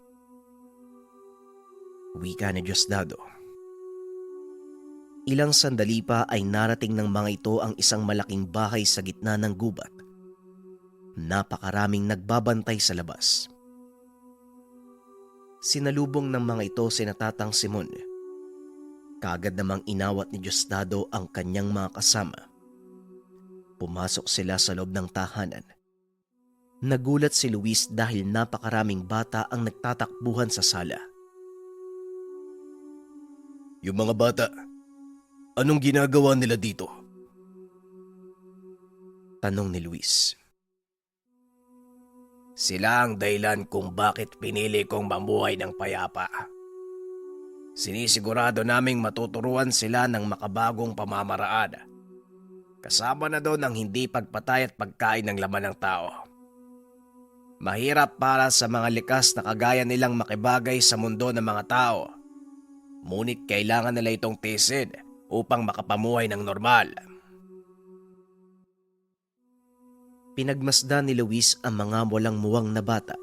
Wika ni Diosdado. Ilang sandali pa ay narating ng mga ito ang isang malaking bahay sa gitna ng gubat. Napakaraming nagbabantay sa labas. Sinalubong ng mga ito sina Tatang Simon. Kaagad namang inawat ni Diosdado ang kanyang mga kasama. Pumasok sila sa loob ng tahanan. Nagulat si Luis dahil napakaraming bata ang nagtatakbuhan sa sala. Yung mga bata, anong ginagawa nila dito? Tanong ni Luis. Sila ang dahilan kung bakit pinili kong mamuhay ng payapa. Sinisigurado naming matuturuan sila ng makabagong pamamaraan. Kasama na doon ang hindi pagpatay at pagkain ng laman ng tao. Mahirap para sa mga likas na kagaya nilang makibagay sa mundo ng mga tao. Ngunit kailangan nila itong tiisin upang makapamuhay ng normal. Pinagmasdan ni Luis ang mga walang muwang na bata.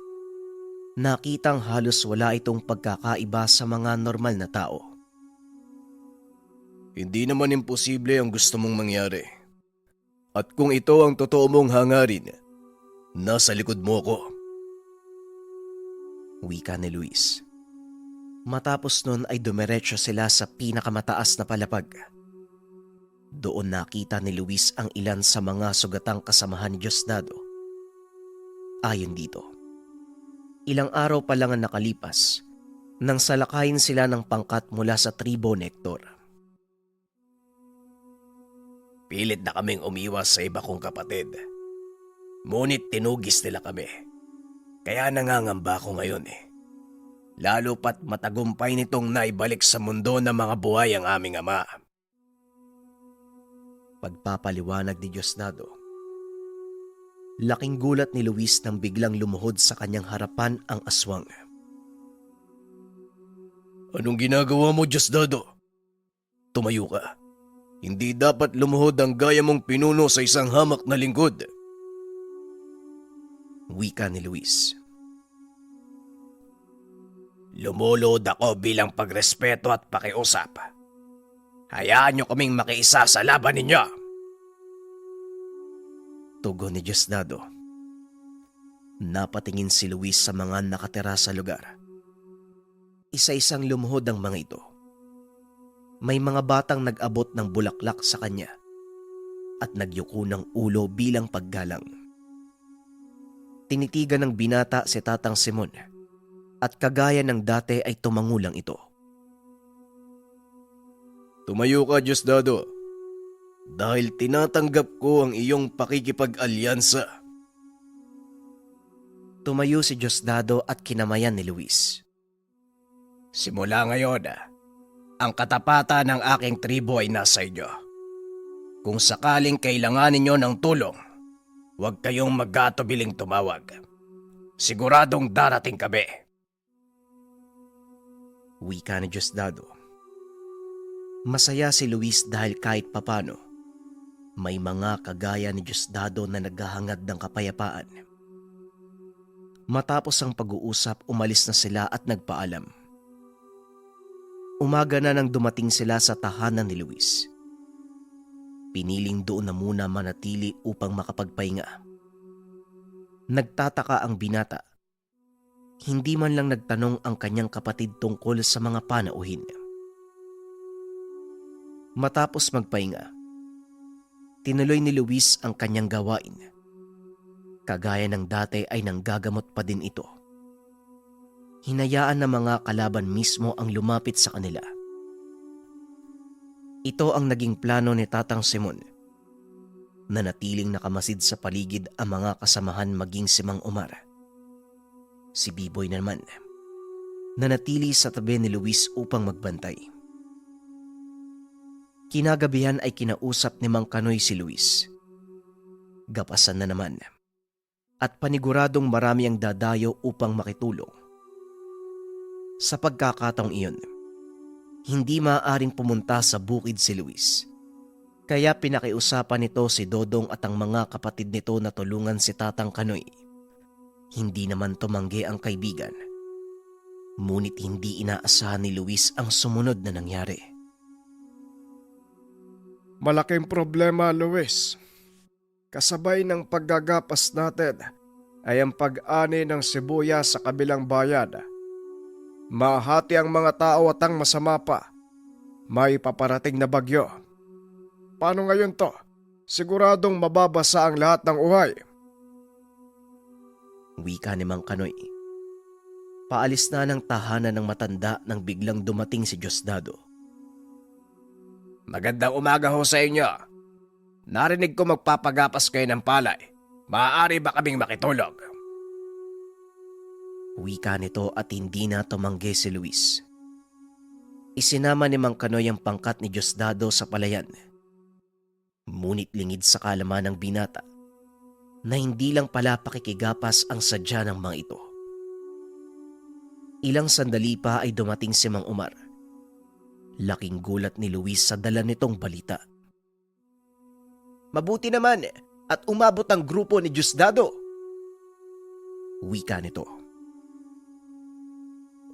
Nakitang halos wala itong pagkakaiba sa mga normal na tao. Hindi naman imposible ang gusto mong mangyari. At kung ito ang totoo mong hangarin, nasa likod mo ko. Wika ni Luis. Matapos nun ay dumiretso sila sa pinakamataas na palapag. Doon nakita ni Luis ang ilan sa mga sugatang kasamahan ni Diosdado. Ayon dito, ilang araw pa lang ang nakalipas nang salakayin sila ng pangkat mula sa tribo ni Hector. Pilit na kaming umiwas sa iba kong kapatid. Ngunit tinugis nila kami. Kaya nangangamba ko ngayon Lalo pat matagumpay nitong naibalik sa mundo ng mga buhay ang aming ama. Pagpapaliwanag ni Diosdado. Laking gulat ni Luis nang biglang lumuhod sa kanyang harapan ang aswang. Anong ginagawa mo, Diosdado? Tumayo ka. Hindi dapat lumuhod ang gaya mong pinuno sa isang hamak na lingkod. Wika ni Luis. Lumulod ako bilang pagrespeto at pakiusap. Hayaan niyo kaming makiisa sa laban ninyo. Tugon ni Diosdado. Napatingin si Luis sa mga nakatira sa lugar. Isa-isang lumuhod ang mga ito. May mga batang nag-abot ng bulaklak sa kanya at nagyuko ng ulo bilang paggalang. Tinitigan ng binata si Tatang Simon at kagaya ng dati ay tumangulang ito. Tumayo ka, Diosdado. Dahil tinatanggap ko ang iyong pakikipag-alyansa. Tumayo si Diosdado at kinamayan ni Luis. Simula ngayon, ang katapatan ng aking tribo ay nasa inyo. Kung sakaling kailangan ninyo ng tulong, huwag kayong mag-atubiling tumawag. Siguradong darating kami. Wika ni Diosdado. Masaya si Luis dahil kahit papano, may mga kagaya ni Diosdado na naghahangad ng kapayapaan. Matapos ang pag-uusap, umalis na sila at nagpaalam. Umaga na nang dumating sila sa tahanan ni Luis. Piniling doon na muna manatili upang makapagpahinga. Nagtataka ang binata. Hindi man lang nagtanong ang kanyang kapatid tungkol sa mga panauhin. Matapos magpahinga, tinuloy ni Luis ang kanyang gawain. Kagaya ng dati ay nanggagamot pa din ito. Hinayaan ng mga kalaban mismo ang lumapit sa kanila. Ito ang naging plano ni Tatang Simon. Nanatiling nakamasid sa paligid ang mga kasamahan maging si Mang Omar. Si Biboy naman, nanatili sa tabi ni Luis upang magbantay. Kinagabihan ay kinausap ni Mang Kanoy si Luis. Gapasan na naman at paniguradong marami ang dadayo upang makitulong. Sa pagkakataong iyon, hindi maaaring pumunta sa bukid si Luis. Kaya pinakiusapan nito si Dodong at ang mga kapatid nito na tulungan si Tatang Kanoy. Hindi naman tumanggi ang kaibigan. Ngunit hindi inaasahan ni Luis ang sumunod na nangyari. Malaking problema, Luis. Kasabay ng paggagapas natin ay ang pag-ani ng sibuyas sa kabilang bayan. Mahati ang mga tao at ang masama pa. May paparating na bagyo. Paano ngayon to? Siguradong mababasa ang lahat ng uhay. Wika ni Mang Kanoy. Paalis na ng tahanan ng matanda nang biglang dumating si Diosdado. Magandang umaga ho sa inyo. Narinig ko magpapagapas kayo ng palay. Maaari ba kaming makitulog? Wika nito at hindi na tumanggi si Luis. Isinama ni Mang Kanoy ang pangkat ni Diosdado sa palayan. Ngunit lingid sa kalaman ng binata na hindi lang pala pakikigapas ang sadya ng mga ito. Ilang sandali pa ay dumating si Mang Omar. Laking gulat ni Luis sa dala nitong balita. Mabuti naman at umabot ang grupo ni Diosdado. Wika nito.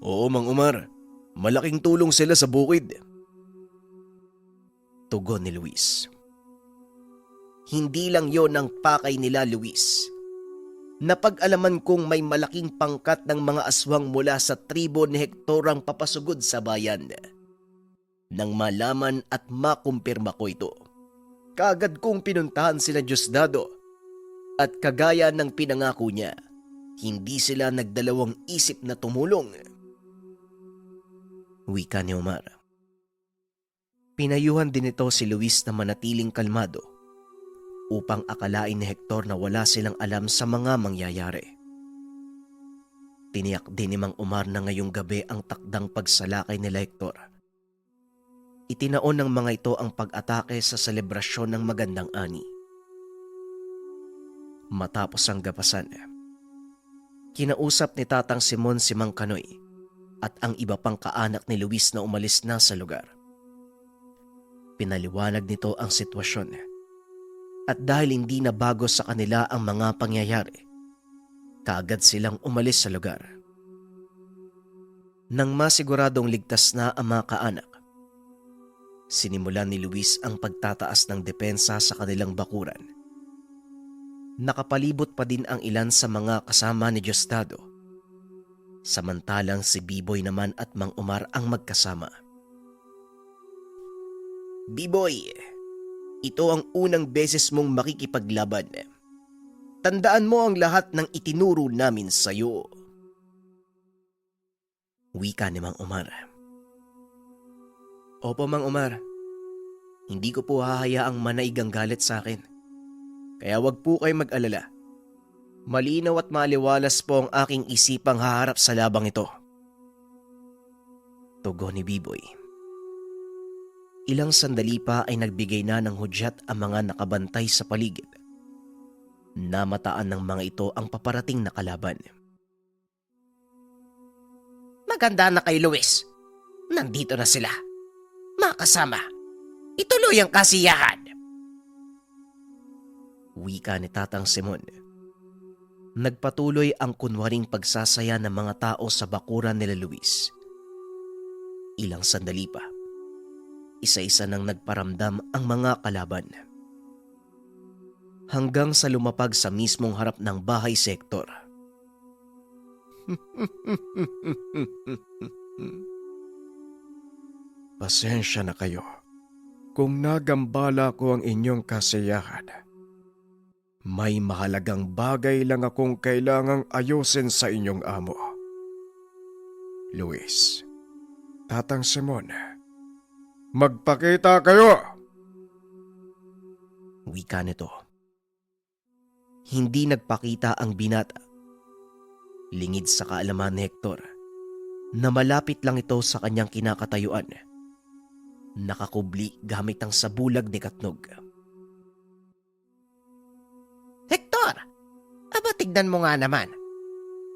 Oo, Mang Omar. Malaking tulong sila sa bukid. Tugon ni Luis. Hindi lang yon ang pakay nila, Luis. Napag-alaman kong may malaking pangkat ng mga aswang mula sa tribo ni Hector ang papasugod sa bayan. Nang malaman at makumpirma ko ito, kaagad kong pinuntahan sila Diosdado at kagaya ng pinangako niya, hindi sila nagdalawang isip na tumulong. Wika ni Omar. Pinayuhan din ito si Luis na manatiling kalmado upang akalain ni Hector na wala silang alam sa mga mangyayari. Tiniyak din ni Mang Omar na ngayong gabi ang takdang pagsalakay nila Hector. Itinaon ng mga ito ang pag-atake sa selebrasyon ng magandang ani. Matapos ang gapasan, kinausap ni Tatang Simon si Mang Kanoy at ang iba pang kaanak ni Luis na umalis na sa lugar. Pinaliwanag nito ang sitwasyon at dahil hindi na bago sa kanila ang mga pangyayari, kaagad silang umalis sa lugar. Nang masiguradong ligtas na ang mga kaanak, sinimulan ni Luis ang pagtataas ng depensa sa kanilang bakuran. Nakapalibot pa din ang ilan sa mga kasama ni Diosdado, samantalang si Biboy naman at Mang Omar ang magkasama. Biboy, ito ang unang beses mong makikipaglaban. Tandaan mo ang lahat ng itinuro namin sa iyo. Wika ni Mang Omar. Opo, Mang Omar. Hindi ko po hahayaang manaigang galit sa akin. Kaya wag po kayo mag-alala. Malinaw at maliwalas po ang aking isipang haharap sa labang ito. Tugon ni Biboy. Ilang sandali pa ay nagbigay na ng hudyat ang mga nakabantay sa paligid. Namataan ng mga ito ang paparating na kalaban. Maganda na kay Luis. Nandito na sila. Makasama. Ituloy ang kasiyahan. Wika ni Tatang Simon. Nagpatuloy ang kunwaring pagsasaya ng mga tao sa bakuran nila Luis. Ilang sandali pa, isa-isa nang nagparamdam ang mga kalaban. Hanggang sa lumapag sa mismong harap ng bahay si Hector. Pasensya na kayo kung nagambala ko ang inyong kasiyahan. May mahalagang bagay lang akong kailangang ayusin sa inyong amo. Luis, Tatang Simon, magpakita kayo! Wika nito. Hindi nagpakita ang binata. Lingid sa kaalaman ni Hector na malapit lang ito sa kanyang kinakatayuan. Nakakubli gamit ang sabulag ni Katnog. Hector, aba tignan mo nga naman.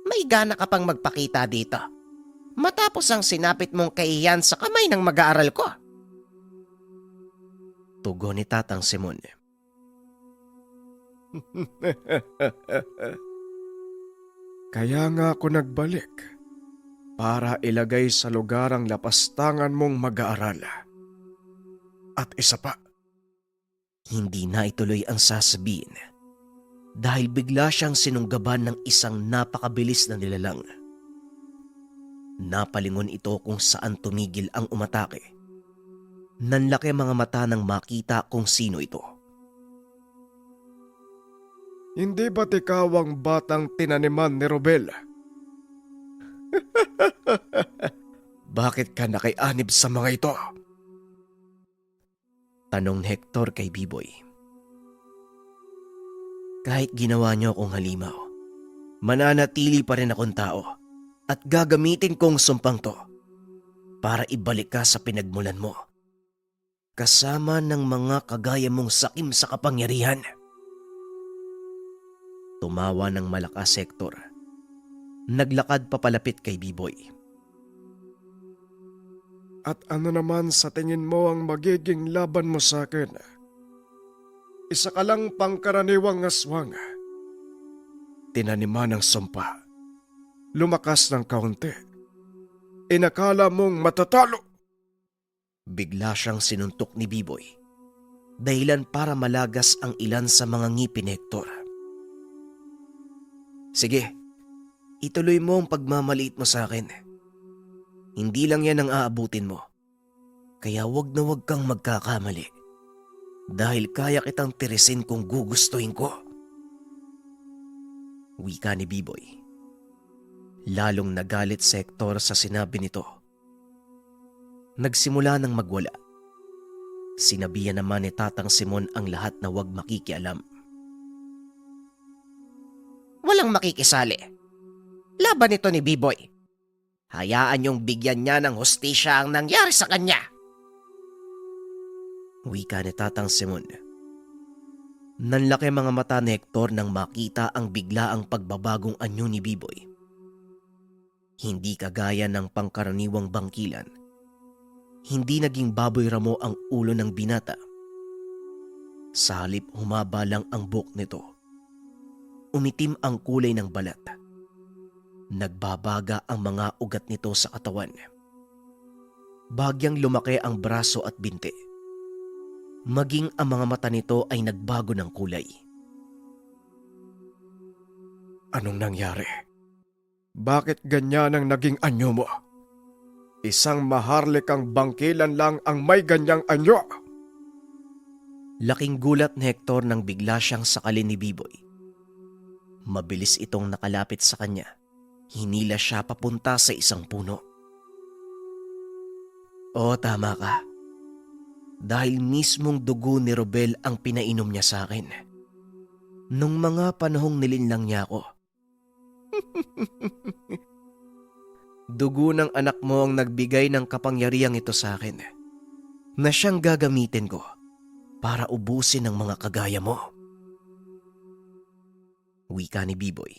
May gana ka pang magpakita dito. Matapos ang sinapit mong kaiyan sa kamay ng mag-aaral ko. Tugon ni Tatang Simon. Kaya nga ako nagbalik para ilagay sa lugar ang lapastangan mong mag-aaral. At isa pa, Hindi na ituloy ang sasabihin dahil bigla siyang sinunggaban ng isang napakabilis na nilalang. Napalingon ito kung saan tumigil ang umatake. Nanlaki mga mata nang makita kung sino ito. hindi ba't ikaw ang batang tinaniman ni Robel? Bakit ka nakianib sa mga ito? Tanong ni Hector kay Biboy. Kahit ginawa niyo akong halimaw, mananatili pa rin akong tao at gagamitin kong sumpang to para ibalik ka sa pinagmulan mo. kasama ng mga kagaya mong sakim sa kapangyarihan. Tumawa ng malakas Hector. Naglakad papalapit kay B-Boy. At ano naman sa tingin mo ang magiging laban mo sa akin? Isa ka lang pangkaraniwang aswang. Tinaniman ng sumpa. Lumakas ng kaunti. Inakala mong matatalo. Bigla siyang sinuntok ni B-Boy. Dahilan para malagas ang ilan sa mga ngipin ni Hector. Sige, ituloy mo ang pagmamaliit mo sa akin. Hindi lang yan ang aabutin mo. Kaya wag na wag kang magkakamali. Dahil kaya kitang tirisin kung gugustuhin ko. Wika ni B-Boy. Lalong nagalit si Hector sa sinabi nito. Nagsimula ng magwala. Sinabihan naman ni Tatang Simon ang lahat na wag makikialam. Walang makikisali. Laban ito ni B-Boy. Hayaan niyong bigyan niya ng hustisya ang nangyari sa kanya. Wika ni Tatang Simon. Nanlaki mga mata ni Hector nang makita ang biglaang pagbabagong anyo ni B-Boy. Hindi kagaya ng pangkaraniwang bangkilan. Hindi naging baboy ramo ang ulo ng binata. Sa halip humaba lang ang buhok nito. Umitim ang kulay ng balat. Nagbabaga ang mga ugat nito sa katawan. Bagyang lumaki ang braso at binti. Maging ang mga mata nito ay nagbago ng kulay. Anong nangyari? Bakit ganyan ang naging anyo mo? Isang maharlikang bangkilan lang ang may ganyang anyo. Laking gulat ni Hector nang bigla siyang sakalin ni B-Boy. Mabilis itong nakalapit sa kanya. Hinila siya papunta sa isang puno. Oo, tama ka. Dahil mismong dugo ni Robel ang pinainom niya sa akin. Nung mga panahong nilinlang niya ako. Dugo ng anak mo ang nagbigay ng kapangyarihang ito sa akin. Na siyang gagamitin ko para ubusin ang mga kagaya mo. Wika ni B-Boy.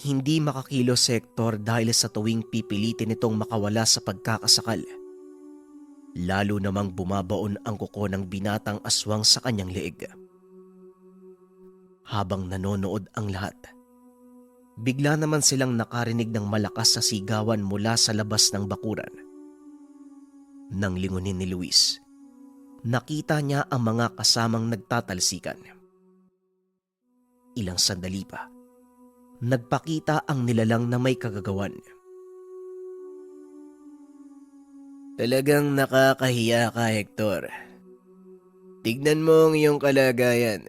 Hindi makakilos si Hector dahil sa tuwing pipilitin itong makawala sa pagkakasakal. Lalo namang bumabaon ang kuko ng binatang aswang sa kanyang leeg. Habang nanonood ang lahat, bigla naman silang nakarinig ng malakas na sigawan mula sa labas ng bakuran. Nang lingunin ni Luis, nakita niya ang mga kasamang nagtatalsikan. Ilang sandali pa, nagpakita ang nilalang na may kagagawan. Talagang nakakahiya ka, Hector. Tignan mo ang iyong kalagayan.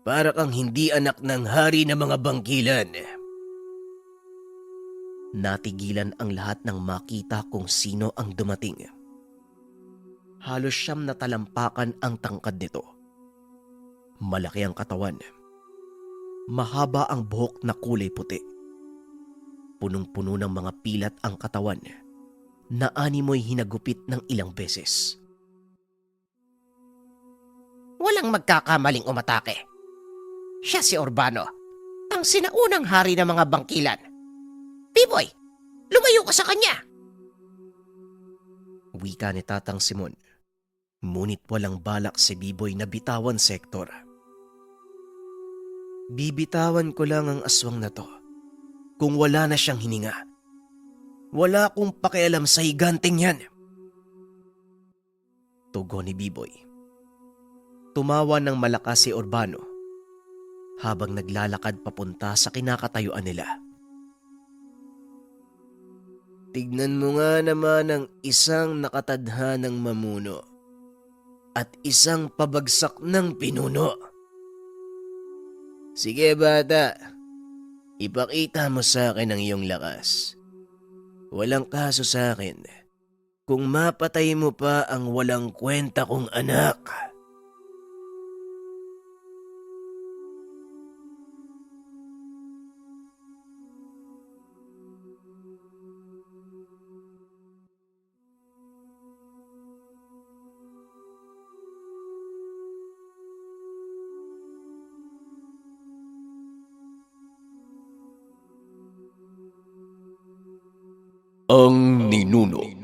Para kang hindi anak ng hari ng mga bangkilan. Natigilan ang lahat nang makita kung sino ang dumating. Halos siyam na talampakan ang tangkad nito. Malaki ang katawan. Mahaba ang buhok na kulay puti. Punong-puno ng mga pilat ang katawan na animoy hinagupit ng ilang beses. Walang magkakamaling umatake. Siya si Urbano, ang sinaunang hari ng mga bangkilan. B-Boy, lumayo ka sa kanya! Wika ni Tatang Simon. Ngunit walang balak si B-Boy na bitawan si Hector. Bibitawan ko lang ang aswang na to kung wala na siyang hininga. Wala akong pakialam sa higanting yan. Tugon ni B-Boy. Tumawa ng malakas si Urbano habang naglalakad papunta sa kinakatayuan nila. Tignan mo nga naman ang isang nakatadhanang mamuno at isang pabagsak ng pinuno. Sige bata, ipakita mo sa akin ang iyong lakas. Walang kaso sa akin kung mapatay mo pa ang walang kwenta kong anak. Ang ninuno.